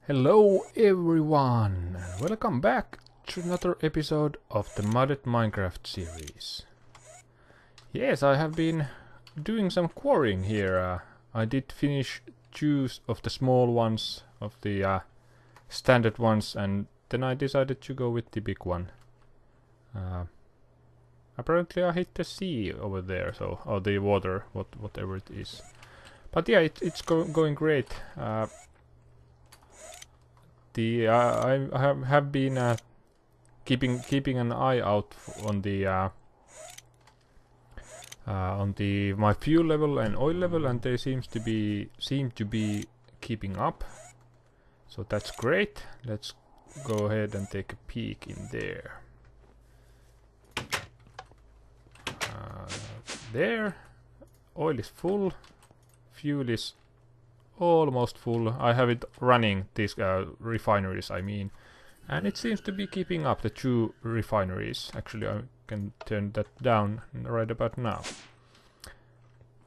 Hello everyone, and welcome back to another episode of the Modded Minecraft series. Yes, I have been doing some quarrying here. I did finish two of the small ones, of the standard ones, and then I decided to go with the big one. Apparently I hit the sea over there, or the water, whatever it is. But yeah, it's going great. I have been keeping an eye out on my fuel level and oil level, and they seem to be keeping up. So that's great. Let's go ahead and take a peek in there. There, oil is full, fuel is almost full. I have it running, these refineries I mean, and it seems to be keeping up, the two refineries. Actually I can turn that down right about now.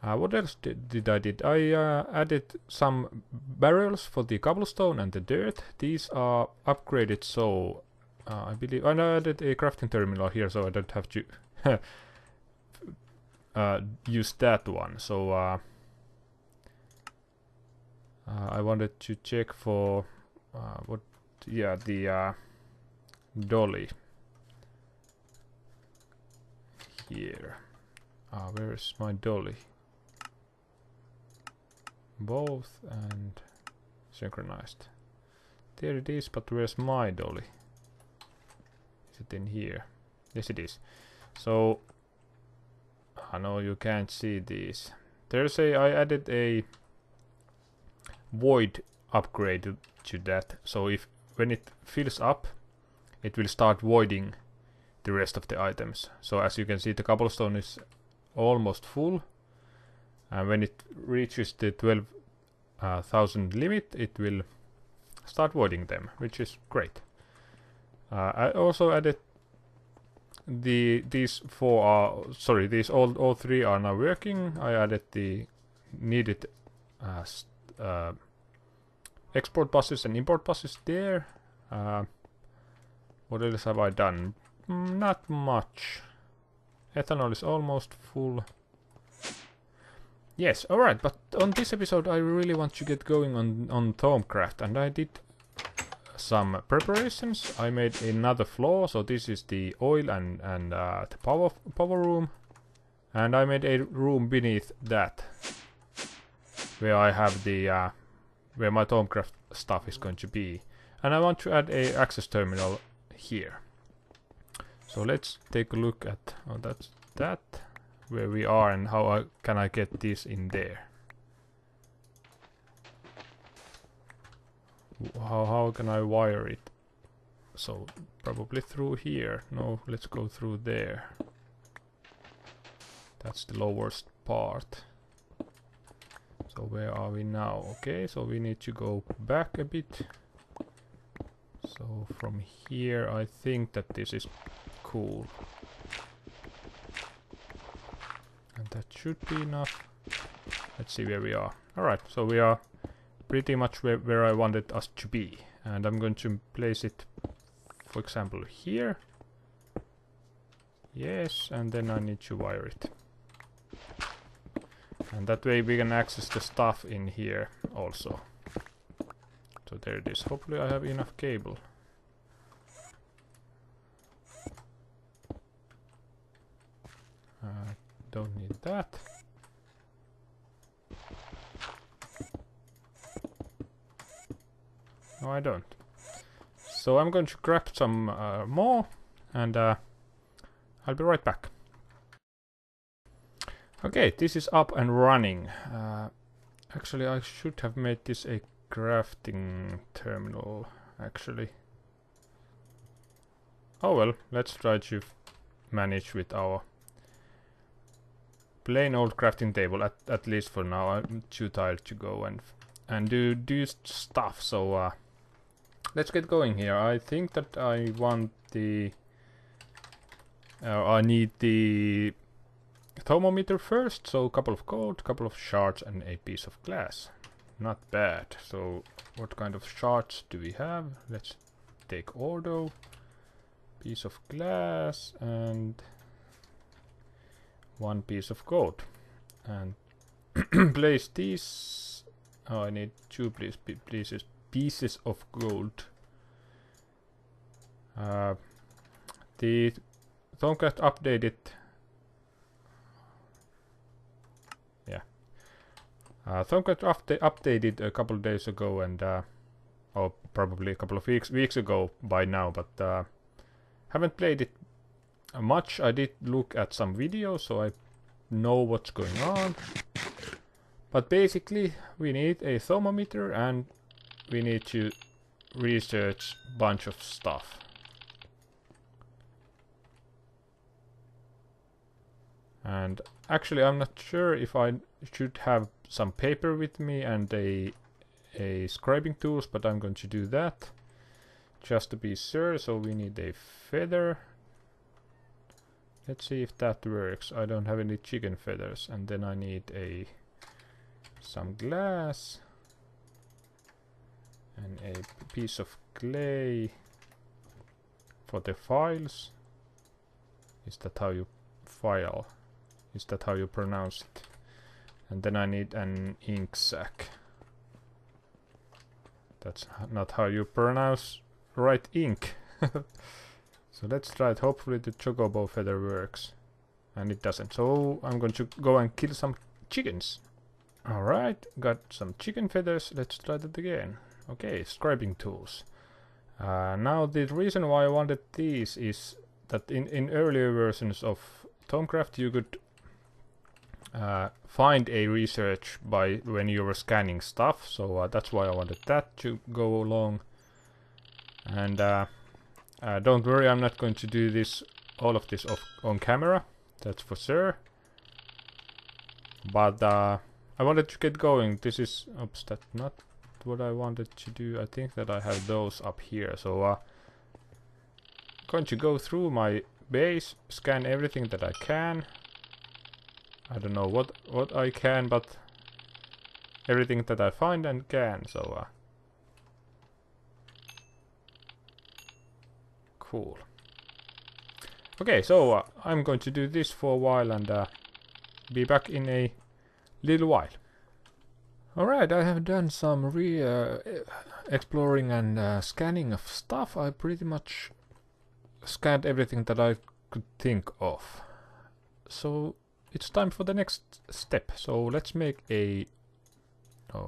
What else did I did? I added some barrels for the cobblestone and the dirt. These are upgraded, so I believe, and I added a crafting terminal here so I don't have to use that one. So I wanted to check for the dolly here. Where is my dolly? Both and synchronized. There it is, but where's my dolly? Is it in here? Yes, it is. So I know you can't see these. I added a void upgrade to that, so when it fills up, it will start voiding the rest of the items. So as you can see, the cobblestone is almost full, and when it reaches the 12,000 limit, it will start voiding them, which is great. I also added these all three are now working. I added the needed export buses and import buses there. What else have I done? Not much. Ethanol is almost full. Yes, alright, but on this episode I really want to get going on Thaumcraft, and I did some preparations. I made another floor, so this is the oil and the power room, and I made a room beneath that where I have the where my Thaumcraft stuff is going to be, and I want to add a access terminal here. So let's take a look at that where we are, and how can I get this in there. How can I wire it? So probably through here. No, let's go through there. That's the lowest part. So where are we now? Okay, so we need to go back a bit. So from here I think that this is cool. And that should be enough. Let's see where we are. Alright, so we are pretty much where I wanted us to be. And I'm going to place it, for example, here. Yes, and then I need to wire it. And that way we can access the stuff in here also. So there it is. Hopefully I have enough cable. Don't need that. No, I don't. So I'm going to grab some more, and I'll be right back. Okay, this is up and running. Actually, I should have made this a crafting terminal, actually. Oh well, let's try to manage with our plain old crafting table, at least for now. I'm too tired to go and do stuff, so let's get going here. I think that I want I need the thermometer first, so a couple of gold, couple of shards and a piece of glass. not bad. So what kind of shards do we have? Let's take auto, piece of glass, and one piece of gold. And place these. Oh, I need two pieces of gold. The Thaumcraft updated. Yeah. Thaumcraft updated a couple of days ago, and or probably a couple of weeks ago by now, but haven't played it much. I did look at some videos, so I know what's going on. But basically, we need a thermometer and we need to research a bunch of stuff. And actually, I'm not sure if I should have some paper with me and a scribing tools, but I'm going to do that just to be sure. So we need a feather. Let's see if that works. I don't have any chicken feathers, and then I need some glass and a piece of clay for the files. Is that how you file? Is that how you pronounce it? And then I need an ink sac. That's not how you pronounce right ink. So let's try it. Hopefully the chocobo feather works. And it doesn't. So I'm going to go and kill some chickens. Alright, got some chicken feathers. Let's try that again. Okay, scribing tools. Now the reason why I wanted these is that in earlier versions of Thaumcraft you could find a research by when you were scanning stuff, so that's why I wanted that to go along. And don't worry, I'm not going to do all of this on camera, that's for sure. But I wanted to get going. This is, oops, that's not what I wanted to do. I think that I have those up here. So going to go through my base, scan everything that I can. I don't know what I can, but everything that I find and can. So cool. Okay, so I'm going to do this for a while and be back in a little while. Alright, I have done some exploring and scanning of stuff. I pretty much scanned everything that I could think of. So it's time for the next step. So let's make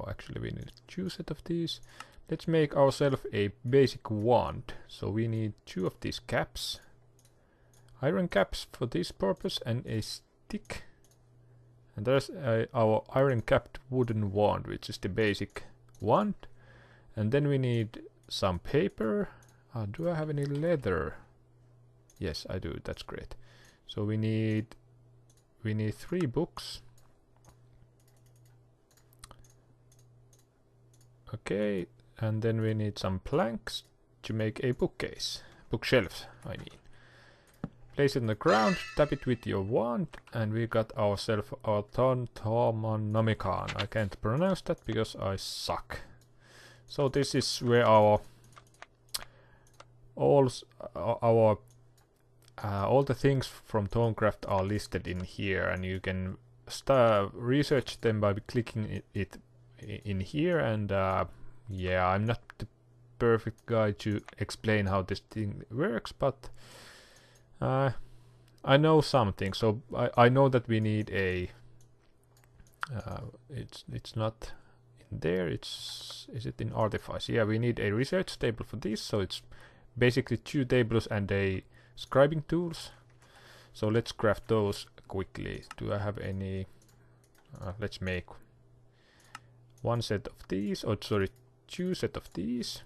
actually we need 2 set of these. Let's make ourselves a basic wand. So we need 2 of these caps. Iron caps for this purpose and a stick. And there's our iron capped wooden wand, which is the basic wand. And then we need some paper. Do I have any leather? Yes, I do. That's great. So we need 3 books. Okay, and then we need some planks to make a bookcase. Bookshelves, I mean. Place it on the ground, tap it with your wand, and we got ourselves our Thaumcraft. I can't pronounce that because I suck. So this is where all the things from Thaumcraft are listed in here, and you can research them by clicking it in here. And yeah, I'm not the perfect guy to explain how this thing works, but I know something. So I know that we need a it's not in there, is it in artifice? Yeah, we need a research table for this, so it's basically 2 tables and a scribing tools. So let's craft those quickly. Do I have any? Let's make 1 set of these, or sorry, 2 set of these,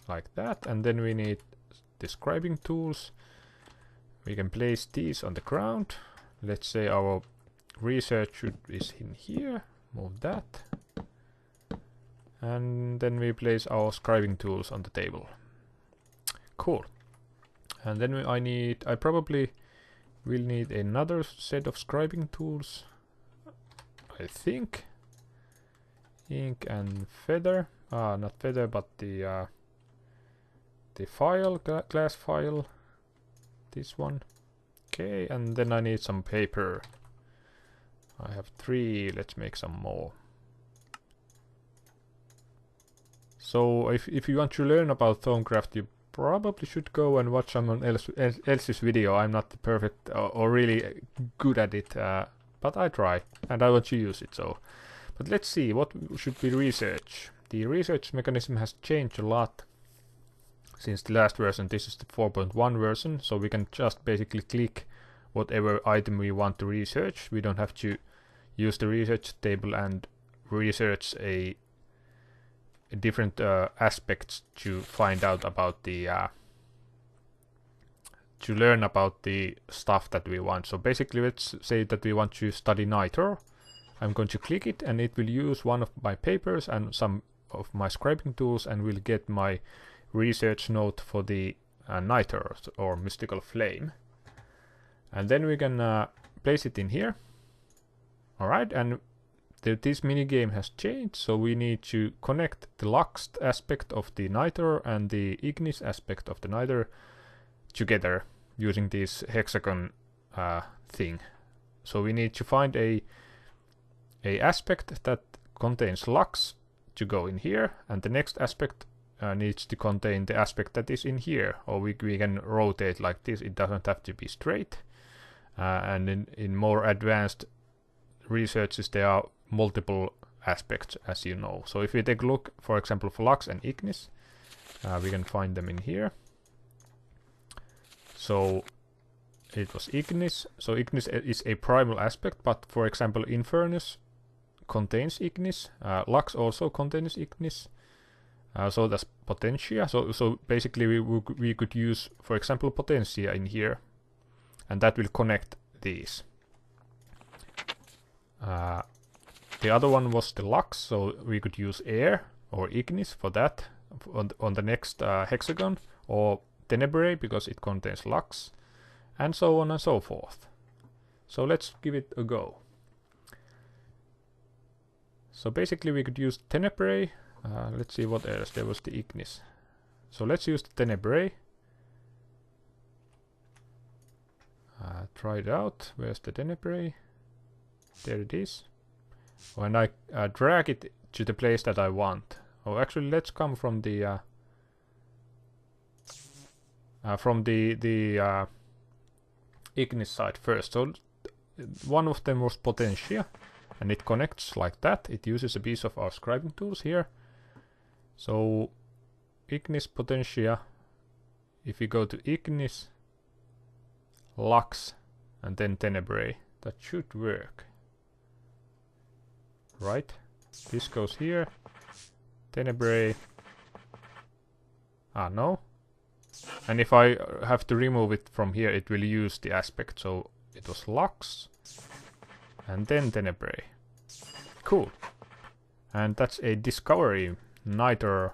like that. And then we need the scribing tools. We can place these on the ground. Let's say our research is in here. Move that. And then we place our scribing tools on the table. Cool. And then I probably will need another set of scribing tools, I think. ink and feather. Not feather, but the file, glass file. This one. Okay, and then I need some paper. I have 3, let's make some more. So if you want to learn about Thaumcraft, you probably should go and watch someone else's video. I'm not perfect or really good at it, but I try and I want to use it. So, but let's see, what should we research? The research mechanism has changed a lot since the last version. This is the 4.1 version, so we can just basically click whatever item we want to research. We don't have to use the research table and research a different aspects to find out about the to learn about the stuff that we want. So basically, let's say that we want to study nitro. I'm going to click it and it will use one of my papers and some of my scribing tools and will get my research note for the nitro or mystical flame. And then we can place it in here. Alright, and this minigame has changed, so we need to connect the lux aspect of the nitro and the ignis aspect of the nitro together using this hexagon thing. So we need to find a aspect that contains lux to go in here, and the next aspect needs to contain the aspect that is in here, or we can rotate like this. It doesn't have to be straight. And in more advanced researches there are multiple aspects, as you know. So if we take a look, for example, for lux and ignis, we can find them in here. So it was ignis. So ignis is a primal aspect, but for example, infernus contains ignis. Lux also contains ignis. So does potentia. So basically we could use, for example, potentia in here, and that will connect these. The other one was the lux, so we could use air or ignis for that on the next hexagon, or tenebrae because it contains lux, and so on and so forth. So let's give it a go. So basically we could use tenebrae. Let's see what else. There was the ignis. So let's use the tenebrae. Try it out. Where's the tenebrae? There it is. When I drag it to the place that I want. Oh, actually, let's come from the ignis side first. So one of them was potentia, and it connects like that. It uses a piece of our scribing tools here. So ignis, potentia. If we go to ignis, lux, and then tenebrae, that should work. Right? This goes here. Tenebrae. No. And if I have to remove it from here, it will use the aspect. So it was lux, and then tenebrae. Cool. And that's a discovery, nitro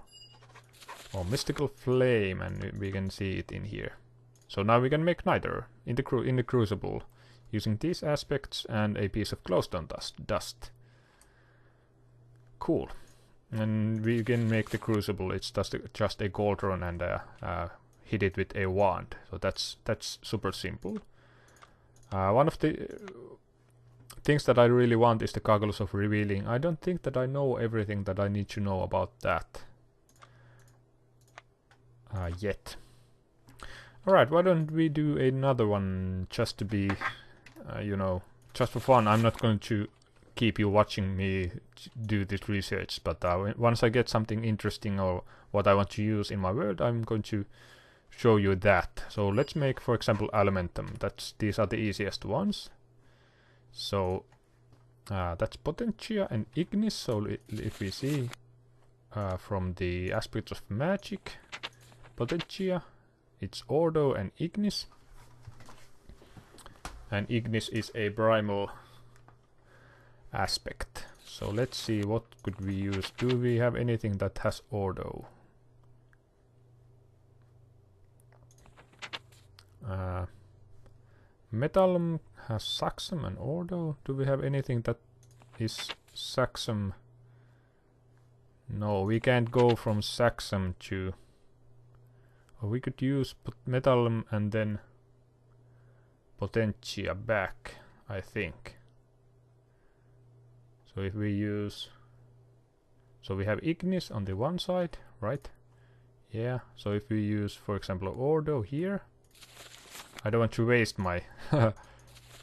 or mystical flame, and we can see it in here. So now we can make nitro in the crucible using these aspects and a piece of glowstone dust. Cool. And we can make the crucible. It's just a cauldron and hit it with a wand. So that's super simple. One of the things that I really want is the goggles of revealing. I don't think that I know everything that I need to know about that yet. Alright, why don't we do another one just to be, just for fun. I'm not going to keep you watching me do this research, but once I get something interesting or what I want to use in my world, I'm going to show you that. So let's make, for example, elementum. These are the easiest ones. So that's potentia and ignis. So if we see from the aspects of magic, potentia, it's ordo and ignis. And ignis is a primal aspect. So let's see, what could we use? Do we have anything that has ordo? Metal has saxum and ordo. Do we have anything that is saxum No, we can't go from Saxum to... Or we could use Metallum and then Potentia back, I think. So if we use... So we have Ignis on the one side, right? Yeah, so if we use, for example, Ordo here... I don't want to waste my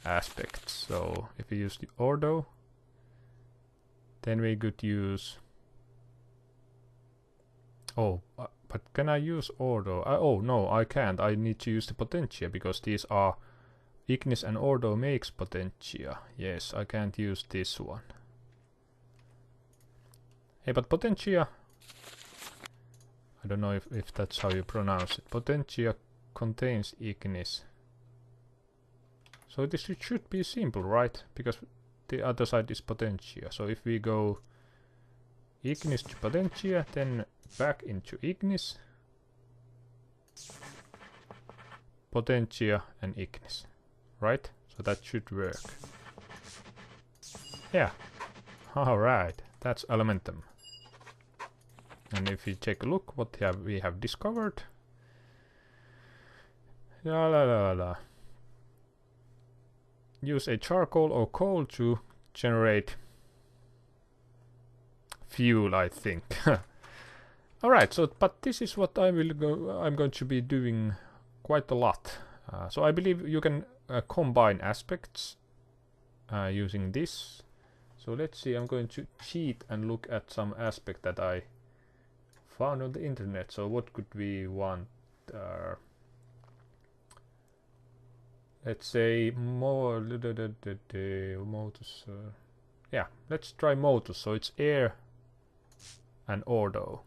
aspects, so if we use the Ordo... Then we could use... Oh, but can I use Ordo? Oh no, I can't. I need to use the Potentia because these are Ignis and Ordo makes Potentia. Yes, I can't use this one. Hey, but Potentia... I don't know if that's how you pronounce it. Potentia contains Ignis. So this should be simple, right? Because the other side is Potentia. So if we go Ignis to Potentia, then back into Ignis, Potentia and Ignis, right? So that should work. Yeah. Alright, that's Elementum. And if we take a look what we have discovered. La la la la. Use a charcoal or coal to generate fuel, I think. Alright, so but this is what I'm going to be doing quite a lot. So I believe you can combine aspects using this. So let's see, I'm going to cheat and look at some aspect that I found on the internet. So what could we want? Let's say more Motus. Yeah, let's try Motus. So it's air and Ordo.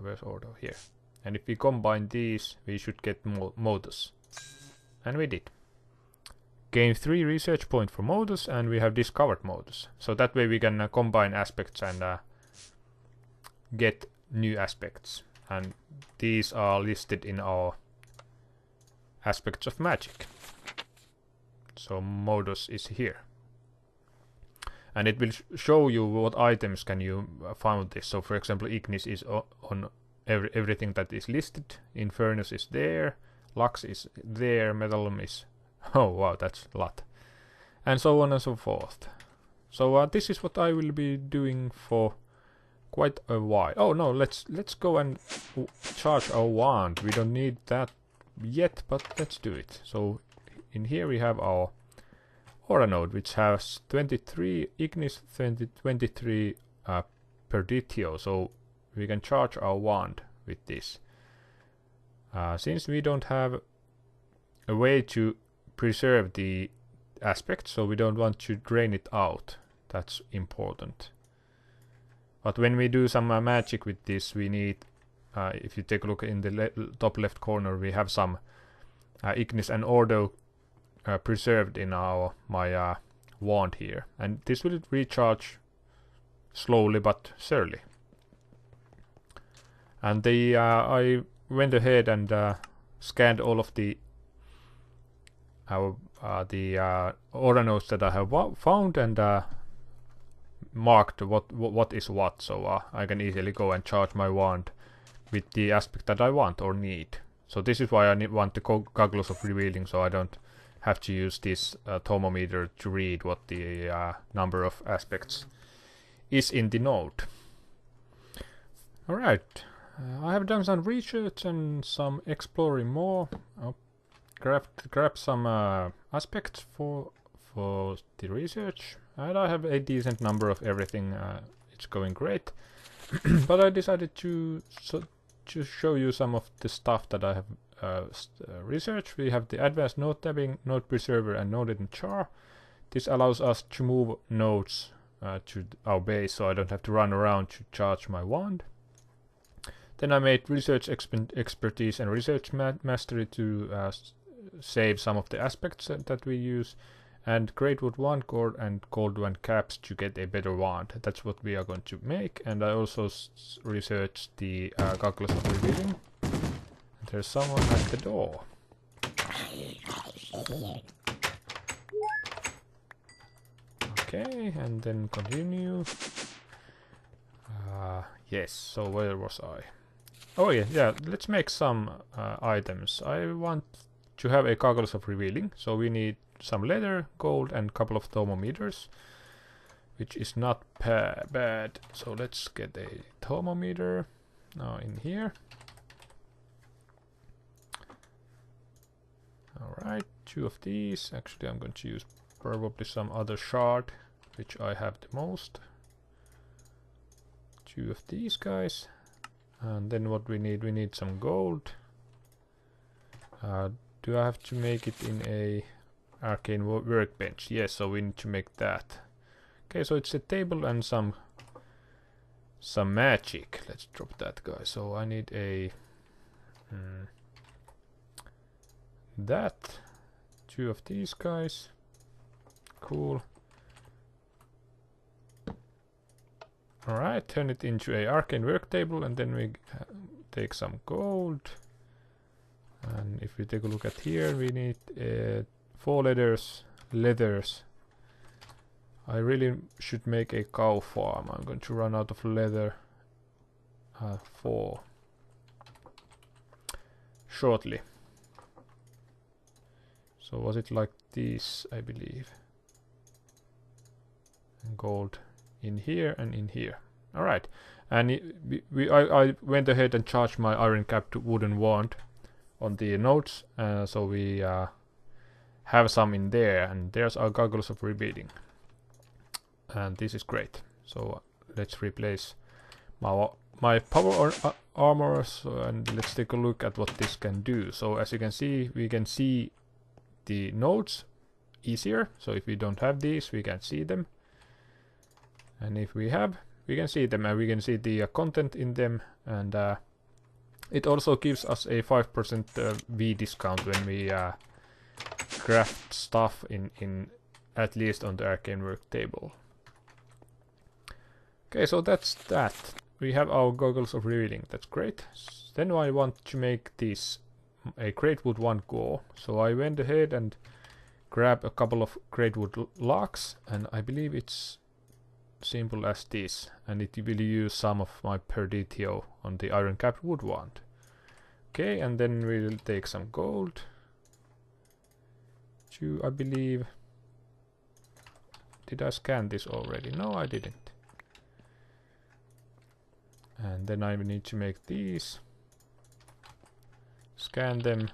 Where's Ordo? Here. And if we combine these, we should get Motus. And we did. Gain 3 research points for Motus, and we have discovered Motus. So that way we can combine aspects and get new aspects. And these are listed in our aspects of magic. So Modus is here. And it will show you what items can you found this. So for example, Ignis is on everything that is listed. Infernus is there. Lux is there. Metallum is... Oh wow, that's a lot. And so on and so forth. So this is what I will be doing for quite a while. Oh no, let's go and charge our wand. We don't need that yet, but let's do it. So in here we have our aura node, which has 23 Ignis, 23 Perditio. So we can charge our wand with this. Since we don't have a way to preserve the aspect, so we don't want to drain it out. That's important. But when we do some magic with this, we need, if you take a look in the top left corner, we have some Ignis and Ordo preserved in my wand here, and this will recharge slowly but surely. And I went ahead and scanned all of the aura nodes that I have found and marked what is what, so I can easily go and charge my wand with the aspect that I want or need. So this is why I want the goggles of revealing, so I don't have to use this thermometer to read what the number of aspects is in the node. Alright, I have done some research and some exploring more. Grab some aspects for the research, and I have a decent number of everything. It's going great. But I decided to show you some of the stuff that I have researched. We have the advanced node tabbing, node preserver, and node in char. This allows us to move nodes to our base, so I don't have to run around to charge my wand. Then I made research expertise and research mastery to save some of the aspects that we use, and Greatwood wand cord and Gold wand caps to get a better wand. That's what we are going to make. And I also researched the goggles of revealing. And there's someone at the door. Okay, and then continue. Yes, so where was I? Oh yeah, let's make some items. I want to have a goggles of revealing, so we need some leather, gold, and a couple of thermometers, which is not bad. So let's get a thermometer now in here. Alright, 2 of these. Actually, I'm going to use probably some other shard, which I have the most. 2 of these guys. And then what we need some gold. Do I have to make it in a arcane workbench? Yes, so we need to make that. Okay, so it's a table and some magic. Let's drop that guy. So I need a that 2 of these guys. Cool. Alright, turn it into a arcane work table, and then we take some gold. And if we take a look at here, we need 4 leathers. I really should make a cow farm. I'm going to run out of leather 4 shortly. So was it like this, I believe. And gold in here and in here. Alright. And I went ahead and charged my iron capped wooden wand on the nodes. So we have some in there. And there's our goggles of repeating. And this is great. So let's replace my power armors. And let's take a look at what this can do. So as you can see, we can see the nodes easier. So if we don't have these, we can see them. And if we have, we can see them, and we can see the content in them. And it also gives us a 5% V discount when we craft stuff in at least on the arcane work table. Okay, so that's that. We have our goggles of revealing. That's great. Then I want to make this a great wood 1 core. So I went ahead and grabbed a couple of great wood logs, and I believe it's simple as this, and it will use some of my perditio on the iron capped wood wand. Okay, and then we'll take some gold. 2, I believe. Did I scan this already? No, I didn't. And then I need to make these. Scan them.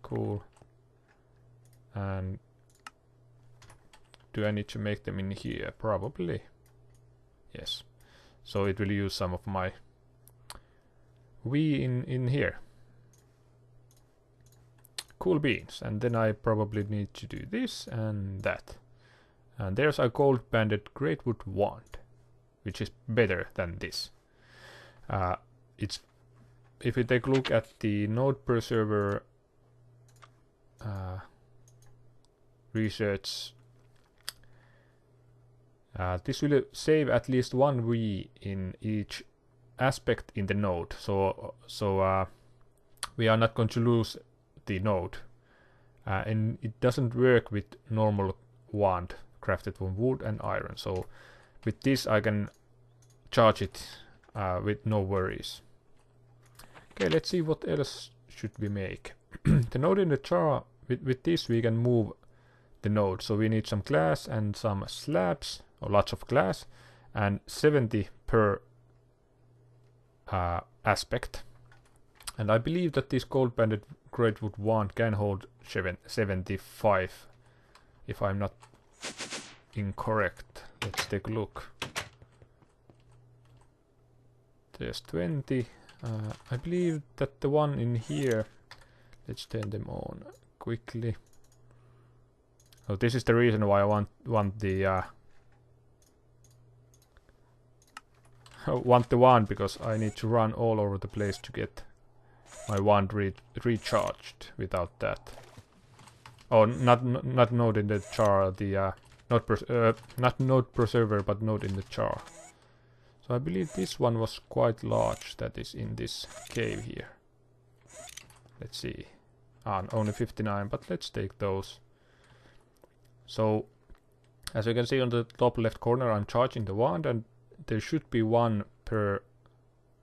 Cool. And do I need to make them in here? Probably. Yes. So it will use some of my V in here. Cool beans. And then I probably need to do this and that. And there's a gold banded great wood wand, which is better than this. It's if you take a look at the node per server research, this will save at least 1 V in each aspect in the node. So we are not going to lose the node, and it doesn't work with normal wand crafted from wood and iron. So with this I can charge it with no worries. Okay, let's see what else should we make. The node in the jar, with this we can move the node. So we need some glass and some slabs, or lots of glass, and 70 per aspect. And I believe that this gold banded great wood wand can hold 75, if I'm not incorrect. Let's take a look. There's 20. I believe that the one in here, let's turn them on quickly. So this is the reason why I want the wand, because I need to run all over the place to get my wand recharged. Without that, oh, not node in the jar, the not node per server, but node in the jar. So I believe this one was quite large, that is in this cave here. Let's see. Only 59, but let's take those. So as you can see on the top left corner, I'm charging the wand, and there should be 1 per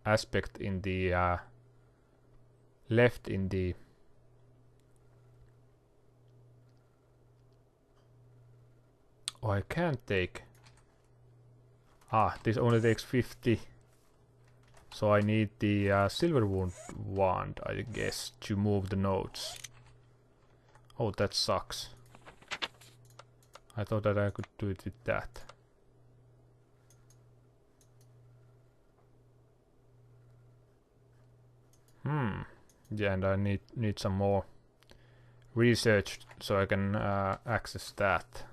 aspect in the left in the oh, I can't take this only takes 50, so I need the silver wand, I guess, to move the nodes. Oh, that sucks. I thought that I could do it with that. Yeah, and I need some more research so I can access that.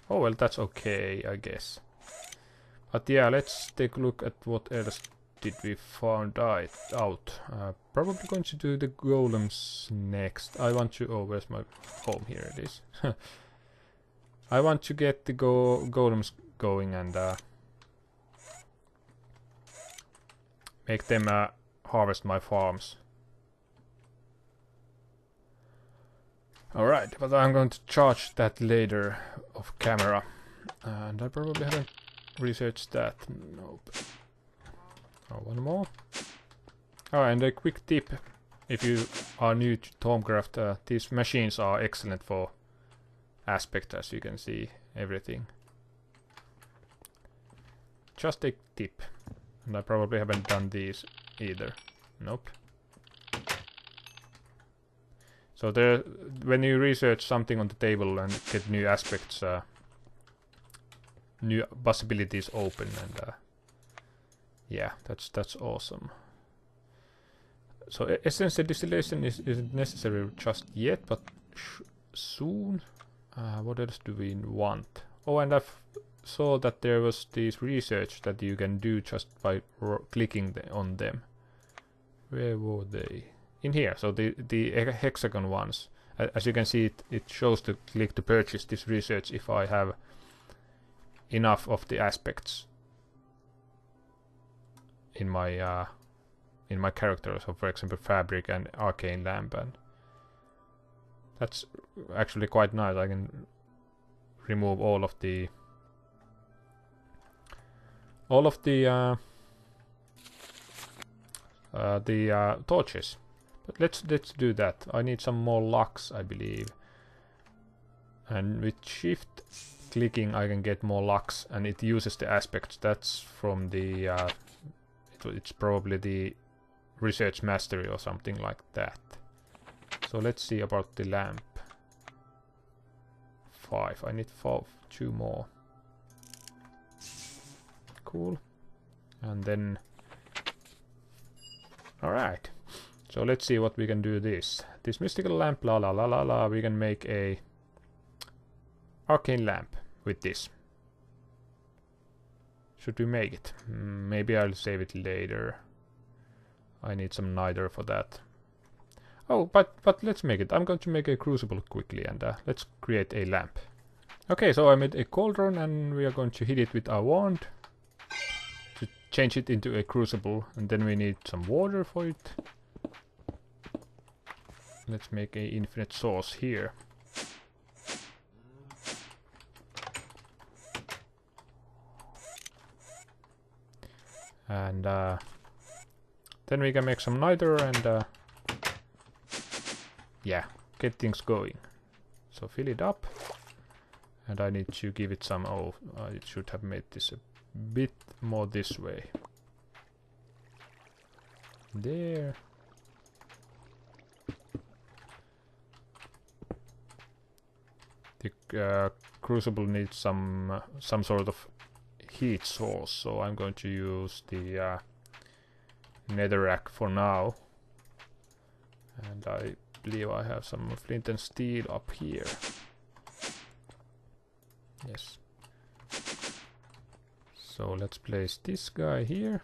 Oh well, that's okay, I guess. But yeah, let's take a look at what else did we find out. Probably going to do the golems next. I want to... oh, where's my home? Here it is. I want to get the golems going and make them harvest my farms. Alright, but I'm going to charge that later off camera. And I probably haven't researched that. Nope. Oh, one more. Oh, and a quick tip. If you are new to Thaumcraft, these machines are excellent for aspect, as you can see everything. Just a tip. And I probably haven't done these either. Nope. So there, when you research something on the table and get new aspects, new possibilities open, and yeah, that's awesome. So essential distillation isn't necessary just yet, but soon. What else do we want? Oh, and I saw that there was this research that you can do just by clicking on them. Where were they? In here, so the hexagon ones. As you can see, it shows to click to purchase this research if I have enough of the aspects in my character. So, for example, fabric and arcane lamp, and that's actually quite nice. I can remove all of the torches. But let's do that. I need some more lux, I believe. And with shift clicking I can get more lux, and it uses the aspects. That's from the it's probably the research mastery or something like that. So let's see about the lamp. 5. I need 2 more. Cool. And then alright. So let's see what we can do this mystical lamp, la la la la la, we can make a arcane lamp with this. Should we make it? Maybe I'll save it later. I need some niter for that. Oh, but let's make it. I'm going to make a crucible quickly, and let's create a lamp. Okay, so I made a cauldron, and we are going to hit it with our wand to change it into a crucible, and then we need some water for it. Let's make a infinite source here. And then we can make some niter and yeah, get things going. So fill it up, and I need to give it some. Oh, I should have made this a bit more this way. There. The crucible needs some sort of heat source, so I'm going to use the netherrack for now. And I believe I have some flint and steel up here. Yes. So let's place this guy here.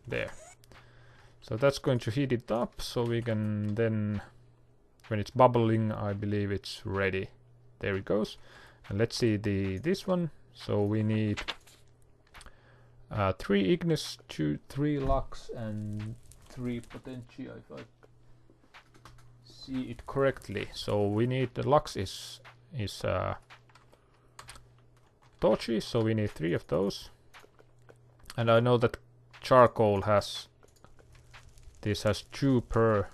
There. So that's going to heat it up, so we can then, when it's bubbling, I believe it's ready. There it goes. And let's see this one. So we need 3 ignis, 3 lux, and 3 potentia, if I see it correctly. So we need the lux is torches, so we need 3 of those. And I know that charcoal has 2 per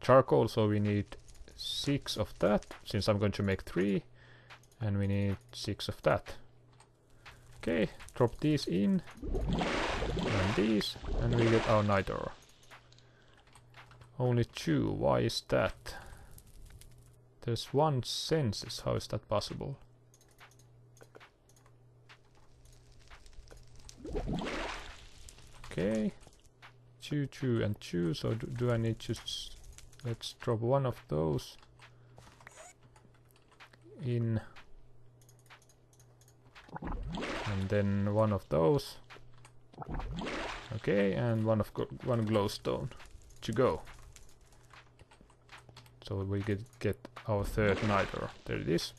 charcoal, so we need 6 of that, since I'm going to make 3, and we need 6 of that. Okay, drop these in, and these, and we get our night ore. Only 2, why is that? There's 1 census, how is that possible? Okay, 2, 2, and 2, so do I need to... Let's drop 1 of those in, and then 1 of those. Okay, and 1 glowstone to go. So we get our 3rd night ore. There it is.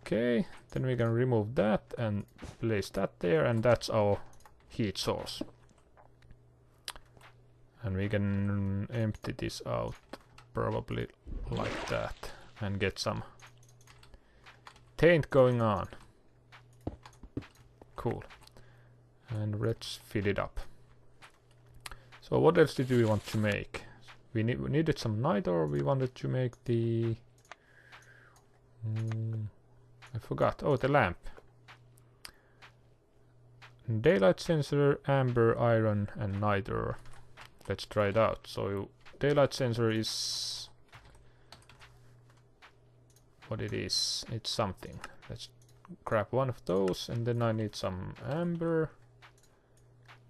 Okay, then we can remove that and place that there, and that's our heat source. And we can empty this out probably like that and get some taint going on. Cool. And let's fill it up. So what else did we want to make? We needed some night ore. We wanted to make the... I forgot. Oh, the lamp. Daylight sensor, amber, iron, and night ore. Let's try it out. So daylight sensor is what it is. It's something. Let's grab 1 of those, and then I need some amber.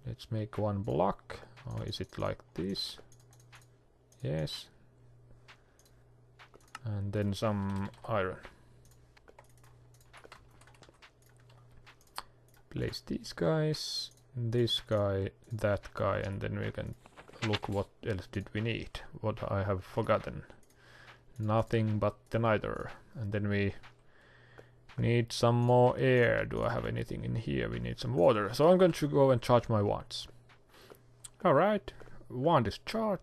Let's make 1 block. Or is it like this? Yes. And then some iron. Place these guys, this guy, that guy, and then we can look what else did we need. What I have forgotten. Nothing but the night ore. And then we need some more air. Do I have anything in here? We need some water. So I'm going to go and charge my wands. Alright, wand is charged.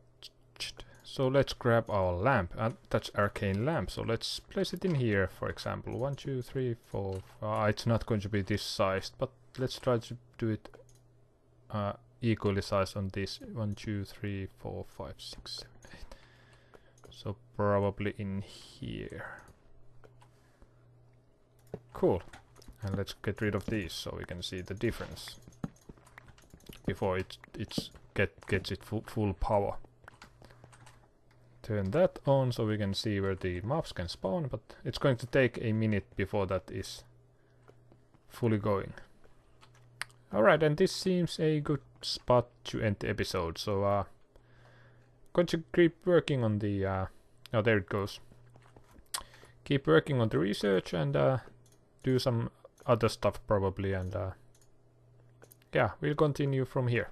So let's grab our lamp. And that's arcane lamp. So let's place it in here, for example. 1, 2, 3, 4. It's not going to be this sized, but let's try to do it equally sized on this. 1, 2, 3, 4, 5, 6, 7, 8. So probably in here. Cool. And let's get rid of these so we can see the difference before it gets its full power. Turn that on so we can see where the mobs can spawn, but it's going to take a minute before that is fully going. Alright, and this seems a good spot to end the episode, so going to keep working on the oh, there it goes. Keep working on the research and do some other stuff probably, and yeah, we'll continue from here.